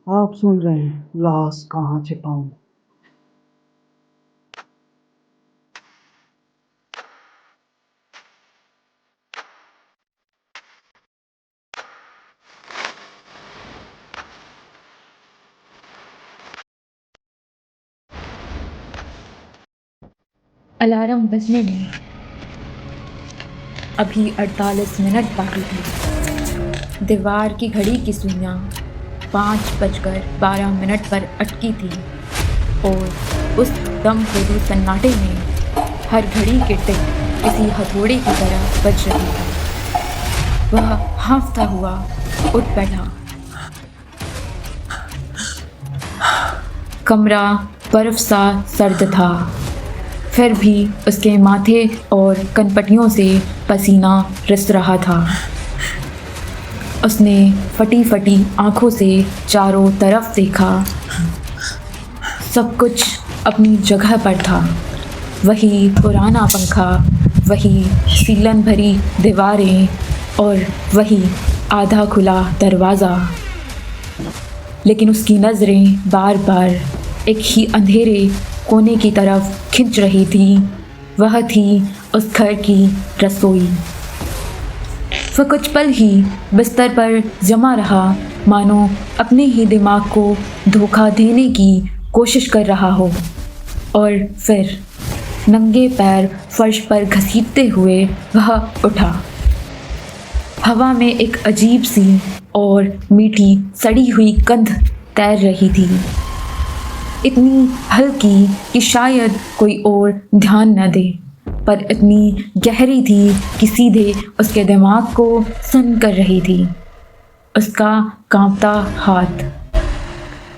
आप सुन रहे हैं लाश कहाँ छिपाऊं। अलार्म बजने में अभी 48 मिनट बाकी थे। दीवार की घड़ी की सुइयां 5:12 पर अटकी थी और उस दम खोदू सन्नाटे में हर घड़ी के टिक किसी हथौड़े की तरह बज रही थी। वह हाँफता हुआ उठ बैठा। कमरा बर्फ सा सर्द था, फिर भी उसके माथे और कनपटियों से पसीना रिस रहा था। उसने फटी फटी आंखों से चारों तरफ देखा। सब कुछ अपनी जगह पर था। वही पुराना पंखा, वही सीलन भरी दीवारें और वही आधा खुला दरवाज़ा। लेकिन उसकी नज़रें बार बार एक ही अंधेरे कोने की तरफ खिंच रही थी। वह थी उस घर की रसोई। वह कुछ पल ही बिस्तर पर जमा रहा, मानो अपने ही दिमाग को धोखा देने की कोशिश कर रहा हो, और फिर नंगे पैर फर्श पर घसीटते हुए वह उठा। हवा में एक अजीब सी और मीठी सड़ी हुई गंध तैर रही थी, इतनी हल्की कि शायद कोई और ध्यान न दे, पर इतनी गहरी थी कि सीधे उसके दिमाग को सुन्न कर रही थी। उसका कांपता हाथ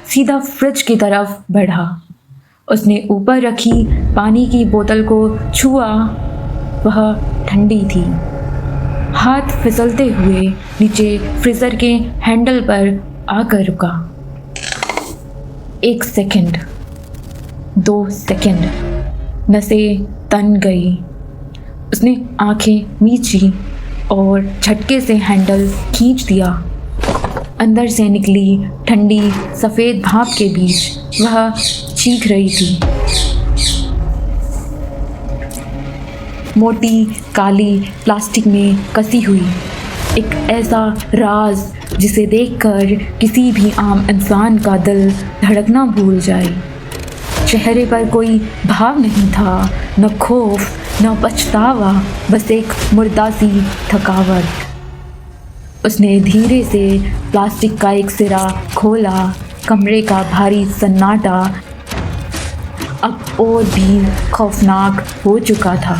सीधा फ्रिज की तरफ बढ़ा। उसने ऊपर रखी पानी की बोतल को छुआ। वह ठंडी थी। हाथ फिसलते हुए नीचे फ्रीजर के हैंडल पर आकर रुका। 1 सेकंड, 2 सेकंड, नसें तन गई। उसने आंखें मीची और झटके से हैंडल खींच दिया। अंदर से निकली ठंडी सफ़ेद भाप के बीच वह चीख रही थी। मोटी काली प्लास्टिक में कसी हुई एक ऐसा राज जिसे देखकर किसी भी आम इंसान का दिल धड़कना भूल जाए। चेहरे पर कोई भाव नहीं था, न खौफ न पछतावा, बस एक मुर्दा सी थकावट। उसने धीरे से प्लास्टिक का एक सिरा खोला। कमरे का भारी सन्नाटा अब और भी खौफनाक हो चुका था।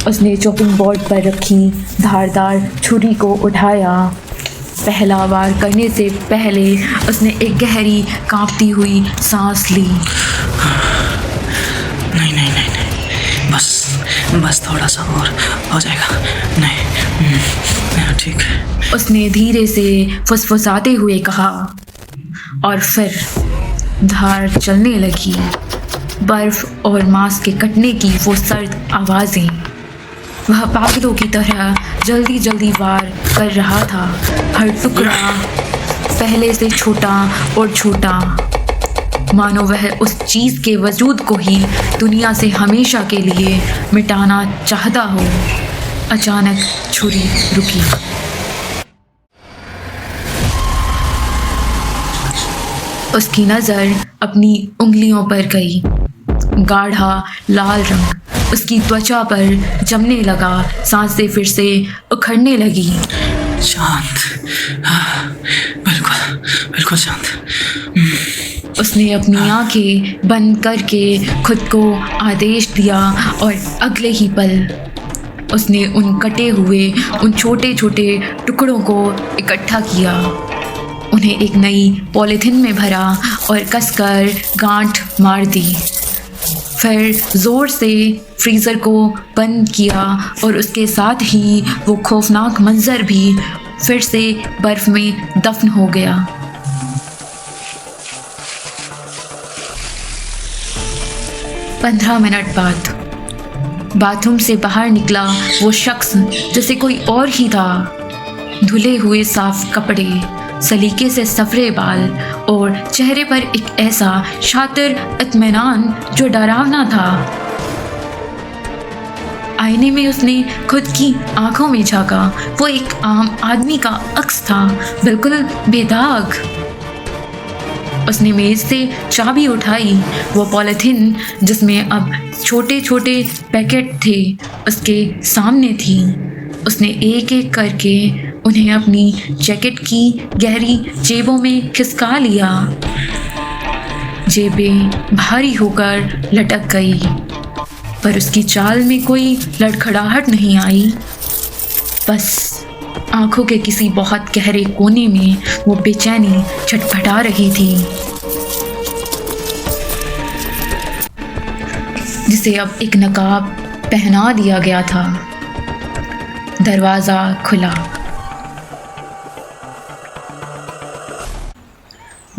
उसने चॉपिंग बोर्ड पर रखी धारदार छुरी को उठाया। पहला वार करने से पहले उसने एक गहरी कांपती हुई सांस ली। नहीं नहीं नहीं नहीं, बस थोड़ा सा और हो जाएगा। नहीं, ठीक है। उसने धीरे से फुसफुसाते हुए कहा, और फिर धार चलने लगी। बर्फ और मांस के कटने की वो सर्द आवाज़ें। वह पागलों की तरह जल्दी जल्दी वार कर रहा था। हर टुकड़ा पहले से छोटा और छोटा, मानो वह उस चीज़ के वजूद को ही दुनिया से हमेशा के लिए मिटाना चाहता हो। अचानक छुरी रुकी। उसकी नज़र अपनी उंगलियों पर गई। गाढ़ा लाल रंग उसकी त्वचा पर जमने लगा। सांसें फिर से उखड़ने लगी। शांत, बिल्कुल शांत। उसने अपनी आंखें बंद करके खुद को आदेश दिया और अगले ही पल उसने उन कटे हुए उन छोटे छोटे टुकड़ों को इकट्ठा किया। उन्हें एक नई पॉलीथिन में भरा और कसकर गांठ मार दी। फिर ज़ोर से फ्रीज़र को बंद किया और उसके साथ ही वो खौफनाक मंजर भी फिर से बर्फ़ में दफन हो गया। पंद्रह मिनट बाद बाथरूम से बाहर निकला वो शख्स जैसे कोई और ही था। धुले हुए साफ कपड़े, सलीके से सफरे बाल और चेहरे पर एक ऐसा शातिर इत्मीनान जो डरावना था। आईने में उसने खुद की आंखों में झांका। वो एक आम आदमी का अक्स था, बिल्कुल बेदाग। उसने मेज से चाबी उठाई। वो पॉलिथीन जिसमें अब छोटे छोटे पैकेट थे उसके सामने थी। उसने एक एक करके उन्हें अपनी जैकेट की गहरी जेबों में खिसका लिया। जेबें भारी होकर लटक गई, पर उसकी चाल में कोई लड़खड़ाहट नहीं आई। बस आंखों के किसी बहुत गहरे कोने में वो बेचैनी छटपटा रही थी, जिसे अब एक नकाब पहना दिया गया था। दरवाज़ा खुला।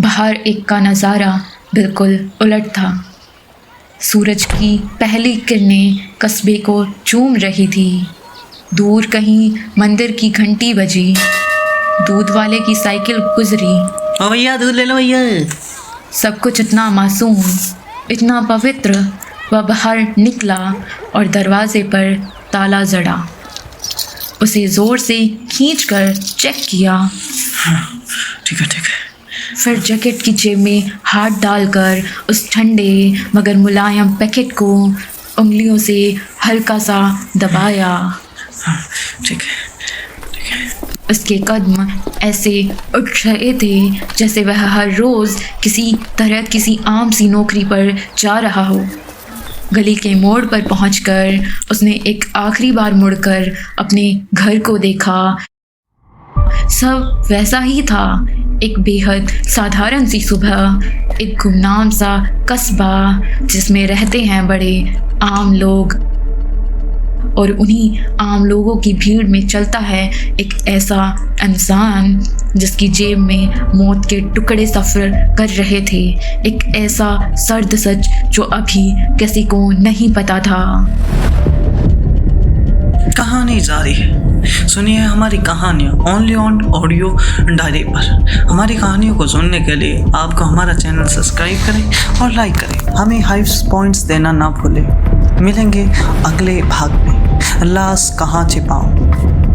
बाहर एक का नज़ारा बिल्कुल उलट था। सूरज की पहली किरणें कस्बे को चूम रही थी। दूर कहीं मंदिर की घंटी बजी। दूध वाले की साइकिल गुजरी। ओ भैया दूध ले लो भैया। सब कुछ इतना मासूम, इतना पवित्र। वह बाहर निकला और दरवाजे पर ताला जड़ा। उसे ज़ोर से खींचकर चेक किया। ठीक है ठीक है। फिर जैकेट की जेब में हाथ डालकर उस ठंडे मगर मुलायम पैकेट को उंगलियों से हल्का सा दबाया। ठीक है। उसके कदम ऐसे उठ रहे थे जैसे वह हर रोज़ किसी तरह किसी आम सी नौकरी पर जा रहा हो। गली के मोड़ पर पहुंचकर उसने एक आखिरी बार मुड़कर अपने घर को देखा। सब वैसा ही था। एक बेहद साधारण सी सुबह, एक गुमनाम सा कस्बा जिसमें रहते हैं बड़े आम लोग, और उन्हीं आम लोगों की भीड़ में चलता है एक ऐसा इंसान जिसकी जेब में मौत के टुकड़े सफ़र कर रहे थे। एक ऐसा सर्द सच जो अभी किसी को नहीं पता था। कहानी जारी है। सुनिए हमारी कहानियाँ ओनली ऑन ऑडियो डायरी पर। हमारी कहानियों को सुनने के लिए आपको हमारा चैनल सब्सक्राइब करें और लाइक करें। हमें हाई पॉइंट्स देना ना भूलें। मिलेंगे अगले भाग में। लाश कहाँ छिपाऊं।